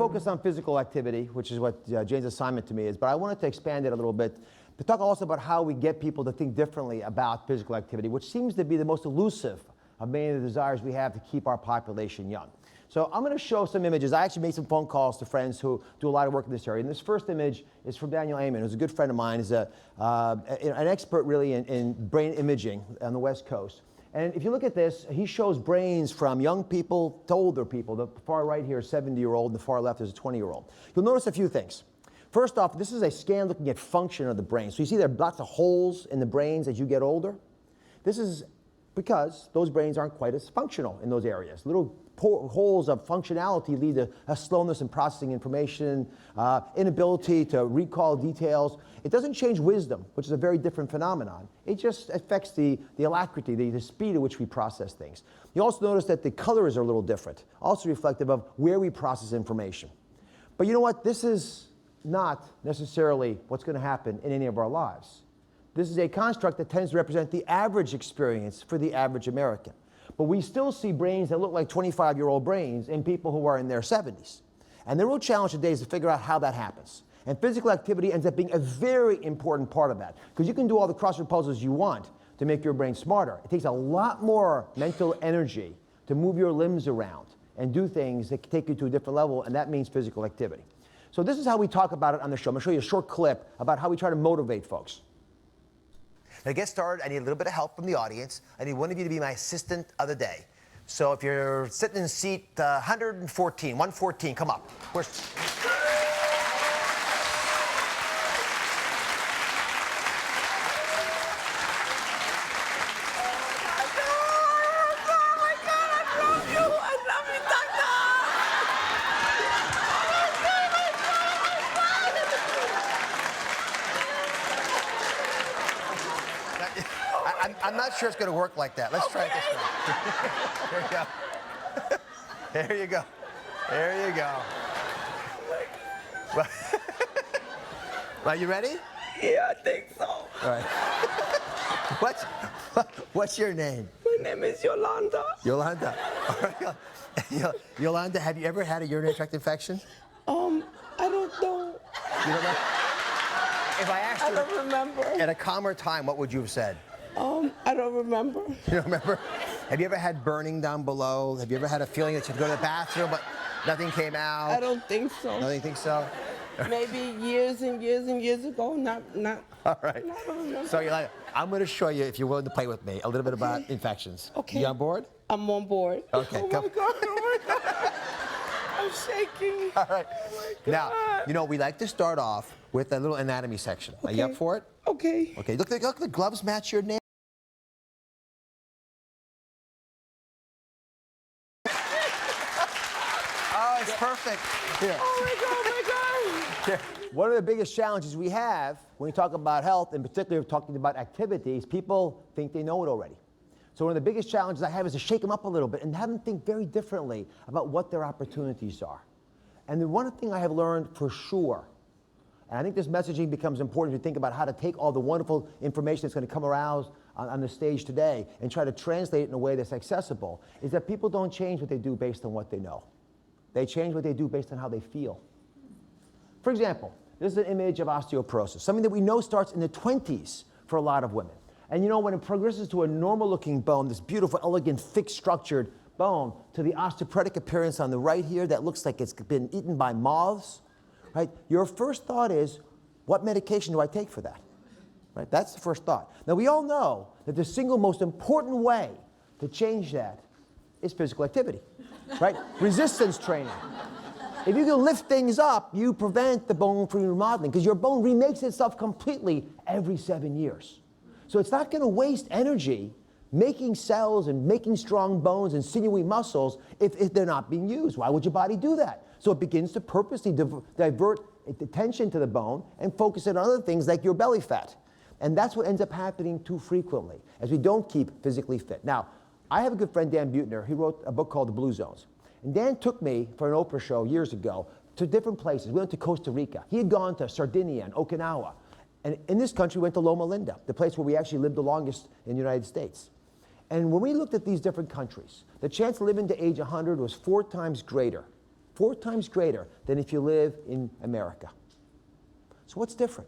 focus on physical activity, which is what Jane's assignment to me is, but I wanted to expand it a little bit to talk also about how we get people to think differently about physical activity, which seems to be the most elusive of many of the desires we have to keep our population young. So I'm going to show some images. I actually made some phone calls to friends who do a lot of work in this area. And this first image is from Daniel Amen, who's a good friend of mine. He's an expert really in brain imaging on the West Coast. And if you look at this, he shows brains from young people to older people. The far right here is a 70-year-old, and the far left is a 20-year-old. You'll notice a few things. First off, this is a scan looking at function of the brain. So you see there are lots of holes in the brains as you get older. This is because those brains aren't quite as functional in those areas. Little holes of functionality lead to a slowness in processing information, inability to recall details. It doesn't change wisdom, which is a very different phenomenon. It just affects the alacrity, the speed at which we process things. You also notice that the colors are a little different, also reflective of where we process information. But you know what? This is not necessarily what's going to happen in any of our lives. This is a construct that tends to represent the average experience for the average American. But we still see brains that look like 25-year-old brains in people who are in their 70s. And the real challenge today is to figure out how that happens. And physical activity ends up being a very important part of that. Because you can do all the crossword puzzles you want to make your brain smarter. It takes a lot more mental energy to move your limbs around and do things that take you to a different level, and that means physical activity. So this is how we talk about it on the show. I'm going to show you a short clip about how we try to motivate folks. Now to get started, I need a little bit of help from the audience. I need one of you to be my assistant of the day. So if you're sitting in seat 114, come up. I'm not sure it's going to work like that. Let's try it this way. There you go. There you go. Well, are you ready? Yeah, I think so. All right. What's your name? My name is Yolanda. Yolanda. All right. Yolanda, have you ever had a urinary tract infection? I don't know. You don't know? If I asked you, I don't remember. At a calmer time, what would you have said? I don't remember. You don't remember? Have you ever had burning down below? Have you ever had a feeling that you'd go to the bathroom but nothing came out? I don't think so. Nothing think so? Maybe years and years and years ago, not. All right. I don't remember. So Yolanda, I'm going to show you, if you're willing to play with me, a little bit about infections. Okay. You on board? I'm on board. Okay, oh come. My God, oh my God. I'm shaking. All right. Oh my God. Now, we like to start off with a little anatomy section. Okay. Are you up for it? Okay. Okay, look, the gloves match your name. Oh, it's perfect. Here. Oh my God, oh my God. Here. One of the biggest challenges we have when we talk about health, and particularly talking about activities, people think they know it already. So one of the biggest challenges I have is to shake them up a little bit and have them think very differently about what their opportunities are. And the one thing I have learned for sure, and I think this messaging becomes important if you think about how to take all the wonderful information that's going to come around on the stage today and try to translate it in a way that's accessible, is that people don't change what they do based on what they know. They change what they do based on how they feel. For example, this is an image of osteoporosis, something that we know starts in the 20s for a lot of women. And you know, when it progresses to a normal-looking bone, this beautiful, elegant, thick, structured bone, to the osteoporotic appearance on the right here that looks like it's been eaten by moths, right? Your first thought is, what medication do I take for that? Right? That's the first thought. Now, we all know that the single most important way to change that is physical activity, right? Resistance training. If you can lift things up, you prevent the bone from remodeling because your bone remakes itself completely every 7 years. So it's not going to waste energy making cells and making strong bones and sinewy muscles if they're not being used. Why would your body do that? So it begins to purposely divert attention to the bone and focus it on other things like your belly fat. And that's what ends up happening too frequently, as we don't keep physically fit. Now, I have a good friend, Dan Buettner. He wrote a book called The Blue Zones. And Dan took me for an Oprah show years ago to different places. We went to Costa Rica. He had gone to Sardinia and Okinawa. And in this country, we went to Loma Linda, the place where we actually lived the longest in the United States. And when we looked at these different countries, the chance to live into age 100 was 4 times greater 4 times greater than if you live in America. So what's different?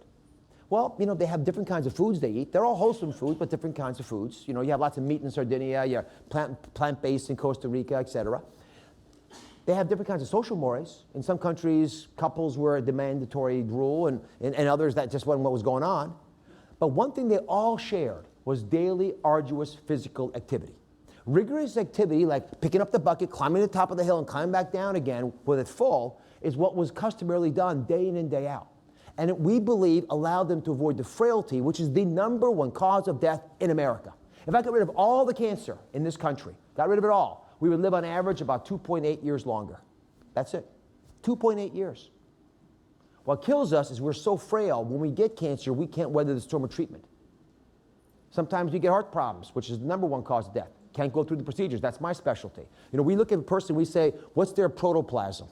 Well, they have different kinds of foods they eat. They're all wholesome foods, but different kinds of foods. You have lots of meat in Sardinia, you have plant-based in Costa Rica, etc. They have different kinds of social mores. In some countries, couples were a mandatory rule, and others that just wasn't what was going on. But one thing they all shared was daily, arduous physical activity. Rigorous activity like picking up the bucket, climbing to the top of the hill, and climbing back down again with it full is what was customarily done day in and day out. And we believe allowed them to avoid the frailty, which is the #1 cause of death in America. If I got rid of all the cancer in this country, got rid of it all, we would live on average about 2.8 years longer. That's it. 2.8 years. What kills us is we're so frail, when we get cancer, we can't weather the storm of treatment. Sometimes we get heart problems, which is the #1 cause of death. Can't go through the procedures. That's my specialty. We look at a person, we say, what's their protoplasm?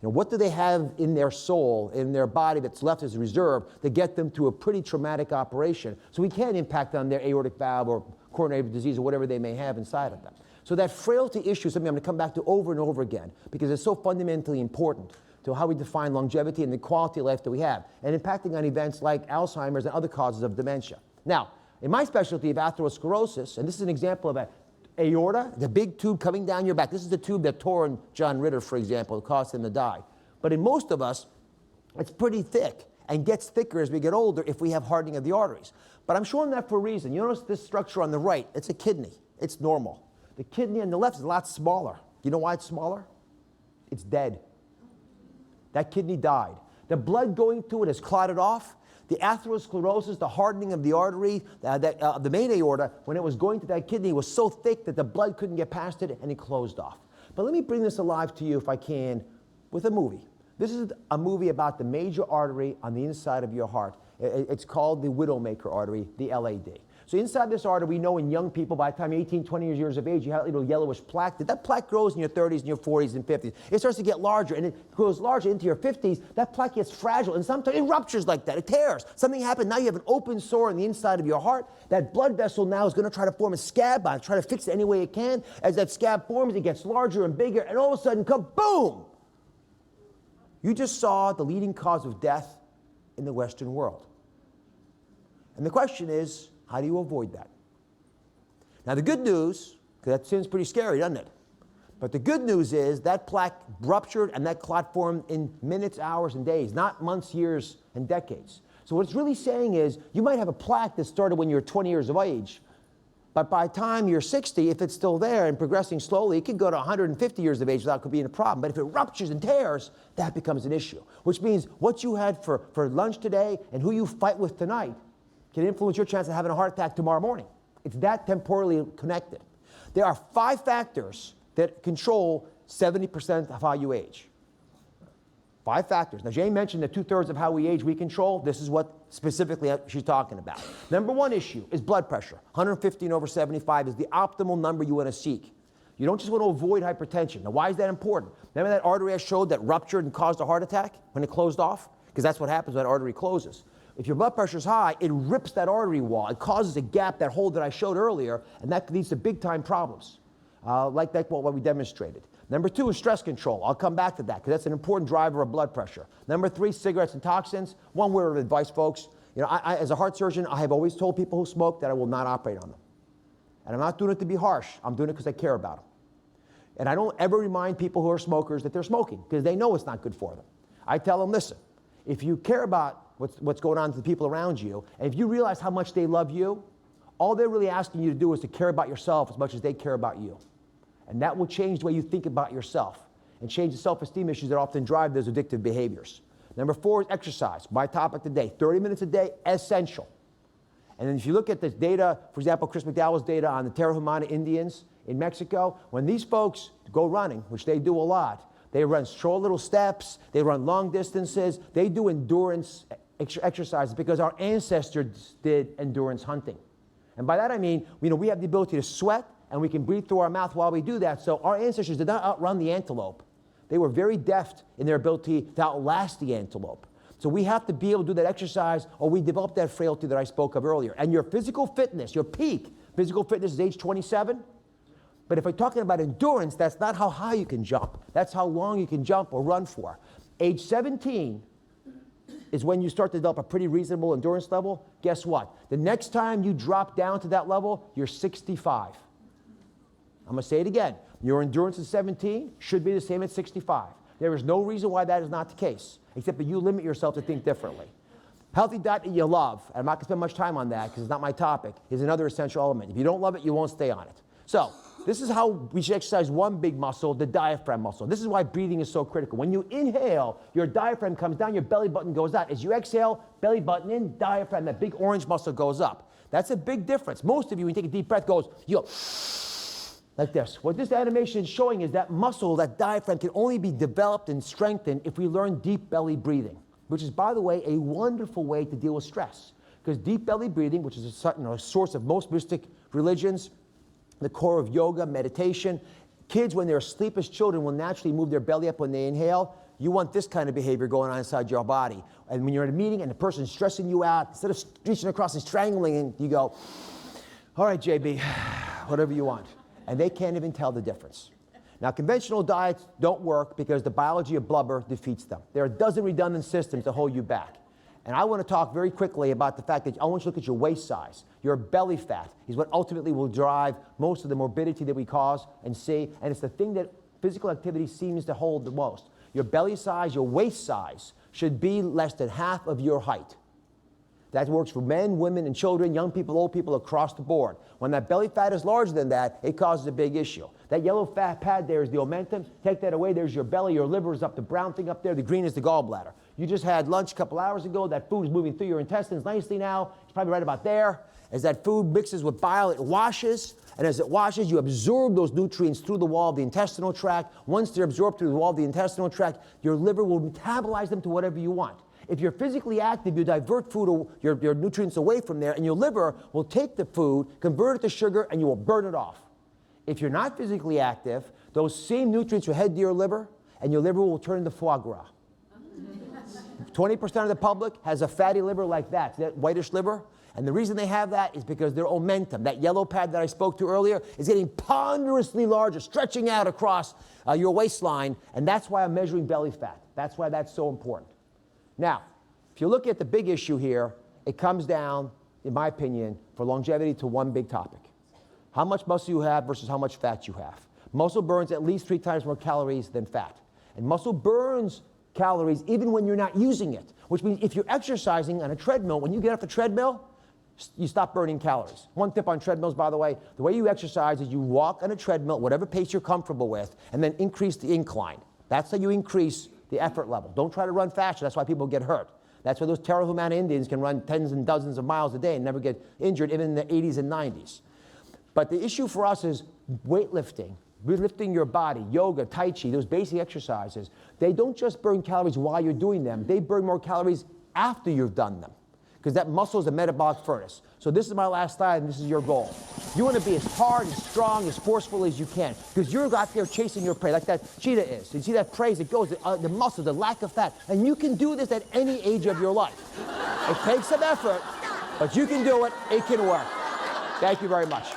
What do they have in their soul, in their body that's left as a reserve to get them to a pretty traumatic operation? So we can impact on their aortic valve or coronary disease or whatever they may have inside of them. So that frailty issue is something I'm going to come back to over and over again because it's so fundamentally important to how we define longevity and the quality of life that we have, and impacting on events like Alzheimer's and other causes of dementia. Now, in my specialty of atherosclerosis, and this is an example of an aorta, the big tube coming down your back. This is the tube that tore in John Ritter, for example, that caused him to die. But in most of us, it's pretty thick and gets thicker as we get older if we have hardening of the arteries. But I'm showing that for a reason. You notice this structure on the right, it's a kidney. It's normal. The kidney on the left is a lot smaller. You know why it's smaller? It's dead. That kidney died. The blood going to it is clotted off. The atherosclerosis, the hardening of the artery, the main aorta, when it was going to that kidney, was so thick that the blood couldn't get past it and it closed off. But let me bring this alive to you, if I can, with a movie. This is a movie about the major artery on the inside of your heart. It's called the Widowmaker artery, the LAD. So inside this artery, we know in young people, by the time you're 18, 20 years of age, you have a little yellowish plaque. That plaque grows in your 30s and your 40s and 50s. It starts to get larger, and it grows larger into your 50s. That plaque gets fragile, and sometimes it ruptures like that. It tears. Something happened. Now you have an open sore on the inside of your heart. That blood vessel now is going to try to form a scab on it, try to fix it any way it can. As that scab forms, it gets larger and bigger, and all of a sudden, kaboom! You just saw the leading cause of death in the Western world. And the question is, how do you avoid that? Now the good news, because that seems pretty scary, doesn't it? But the good news is that plaque ruptured and that clot formed in minutes, hours, and days, not months, years, and decades. So what it's really saying is you might have a plaque that started when you're 20 years of age, but by the time you're 60, if it's still there and progressing slowly, it could go to 150 years of age without being a problem. But if it ruptures and tears, that becomes an issue, which means what you had for lunch today and who you fight with tonight can influence your chance of having a heart attack tomorrow morning. It's that temporally connected. There are 5 factors that control 70% of how you age. 5 factors. Now, Jane mentioned that 2/3 of how we age we control. This is what specifically she's talking about. #1 issue is blood pressure. 115/75 is the optimal number you want to seek. You don't just want to avoid hypertension. Now, why is that important? Remember that artery I showed that ruptured and caused a heart attack when it closed off? Because that's what happens when that artery closes. If your blood pressure is high, it rips that artery wall. It causes a gap, that hole that I showed earlier, and that leads to big-time problems, like what we demonstrated. #2 is stress control. I'll come back to that because that's an important driver of blood pressure. #3, cigarettes and toxins. One word of advice, folks. As a heart surgeon, I have always told people who smoke that I will not operate on them. And I'm not doing it to be harsh. I'm doing it because I care about them. And I don't ever remind people who are smokers that they're smoking because they know it's not good for them. I tell them, listen, if you care about what's going on to the people around you, and if you realize how much they love you, all they're really asking you to do is to care about yourself as much as they care about you. And that will change the way you think about yourself and change the self-esteem issues that often drive those addictive behaviors. #4 is exercise. My topic today, 30 minutes a day, essential. And then if you look at this data, for example, Chris McDowell's data on the Tarahumara Indians in Mexico, when these folks go running, which they do a lot, they run short little steps, they run long distances, they do endurance exercises because our ancestors did endurance hunting. And by that I mean, we have the ability to sweat and we can breathe through our mouth while we do that. So our ancestors did not outrun the antelope. They were very deft in their ability to outlast the antelope. So we have to be able to do that exercise or we develop that frailty that I spoke of earlier. And your physical fitness, your peak physical fitness is age 27. But if we're talking about endurance, that's not how high you can jump. That's how long you can jump or run for. Age 17 is when you start to develop a pretty reasonable endurance level. Guess what? The next time you drop down to that level, you're 65. I'm going to say it again. Your endurance at 17 should be the same at 65. There is no reason why that is not the case, except that you limit yourself to think differently. Healthy diet that you love, and I'm not going to spend much time on that because it's not my topic, is another essential element. If you don't love it, you won't stay on it. So this is how we should exercise one big muscle, the diaphragm muscle. This is why breathing is so critical. When you inhale, your diaphragm comes down, your belly button goes out. As you exhale, belly button in, diaphragm, that big orange muscle goes up. That's a big difference. Most of you, when you take a deep breath, you go like this. What this animation is showing is that muscle, that diaphragm, can only be developed and strengthened if we learn deep belly breathing, which is, by the way, a wonderful way to deal with stress. Because deep belly breathing, which is a source of most mystic religions, the core of yoga, meditation. Kids, when they're asleep as children, will naturally move their belly up when they inhale. You want this kind of behavior going on inside your body. And when you're in a meeting and the person's stressing you out, instead of reaching across and strangling, you go, all right, JB, whatever you want. And they can't even tell the difference. Now, conventional diets don't work because the biology of blubber defeats them. There are a dozen redundant systems to hold you back. And I want to talk very quickly about the fact that I want you to look at your waist size. Your belly fat is what ultimately will drive most of the morbidity that we cause and see, and it's the thing that physical activity seems to hold the most. Your belly size, your waist size, should be less than half of your height. That works for men, women, and children, young people, old people, across the board. When that belly fat is larger than that, it causes a big issue. That yellow fat pad there is the omentum. Take that away, there's your belly. Your liver is up, the brown thing up there. The green is the gallbladder. You just had lunch a couple hours ago. That food is moving through your intestines nicely now. It's probably right about there. As that food mixes with bile, it washes. And as it washes, you absorb those nutrients through the wall of the intestinal tract. Once they're absorbed through the wall of the intestinal tract, your liver will metabolize them to whatever you want. If you're physically active, you divert food, your nutrients away from there, and your liver will take the food, convert it to sugar, and you will burn it off. If you're not physically active, those same nutrients will head to your liver, and your liver will turn into foie gras. 20% of the public has a fatty liver like that whitish liver. And the reason they have that is because their omentum, that yellow pad that I spoke to earlier, is getting ponderously larger, stretching out across your waistline, and that's why I'm measuring belly fat. That's why that's so important. Now, if you look at the big issue here, it comes down, in my opinion, for longevity to one big topic. How much muscle you have versus how much fat you have. Muscle burns at least 3 times more calories than fat. And muscle burns calories even when you're not using it, which means if you're exercising on a treadmill, when you get off the treadmill, you stop burning calories. One tip on treadmills, by the way you exercise is you walk on a treadmill, whatever pace you're comfortable with, and then increase the incline. That's how you increase the effort level. Don't try to run faster. That's why people get hurt. That's why those Tarahumara Indians can run tens and dozens of miles a day and never get injured, even in the 80s and 90s. But the issue for us is weightlifting, lifting your body, yoga, tai chi, those basic exercises. They don't just burn calories while you're doing them. They burn more calories after you've done them, because that muscle is a metabolic furnace. So this is my last slide, and this is your goal. You want to be as hard, as strong, as forceful as you can, because you're out there chasing your prey, like that cheetah is. You see that prey as it goes, the muscle, the lack of fat. And you can do this at any age of your life. It takes some effort, but you can do it. It can work. Thank you very much.